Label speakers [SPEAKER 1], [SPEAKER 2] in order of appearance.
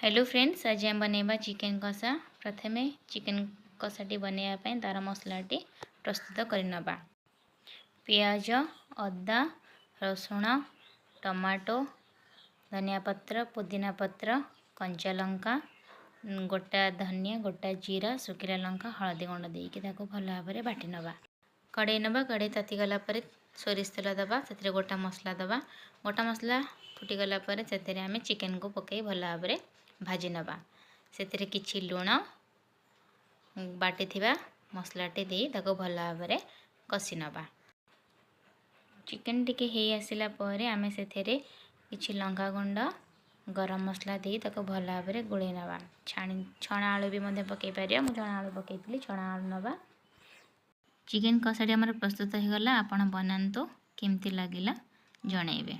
[SPEAKER 1] Hello friends, आज हम बनैबा chicken कषा। प्रथमे चिकेन कषाटी बनैबा तार मसलाटी प्रस्तुत करनबा। पियाज, अदा, रसुण, टमाटो, धनिया पत्र, पुदीना पत्र, कंचा लंका, गोटा धनिया, गोटा जीरा, सुखिला लंका, हलदी गुंड देकी भल भाव में बाटी नबा। कड़े नबा। कड़े ताती गला परे सोरिष तेल दबा, से गोटा मसला दबा। गोटा मसला फुटी गला परे से आमे चिकेन को पकई भल भाव में भाजी नबा। से किछि लुण, बाटी थिबा मसलाटी दे ताको भल भाव में कषि नबा। चिकेन टिके हे आसिला परे आमे सेथेरे किछि लंका गुंड, गरम मसला दे ताको भल भाव में गोळे नबा। छणा आलू भी मध्य पकई पारिया। मु छणा आलू पकईली, छणा आलू नबा। चिकेन कषाटी आमर प्रस्तुत हो गला। आपण बनांतु, केमती लागिला जणाइबे।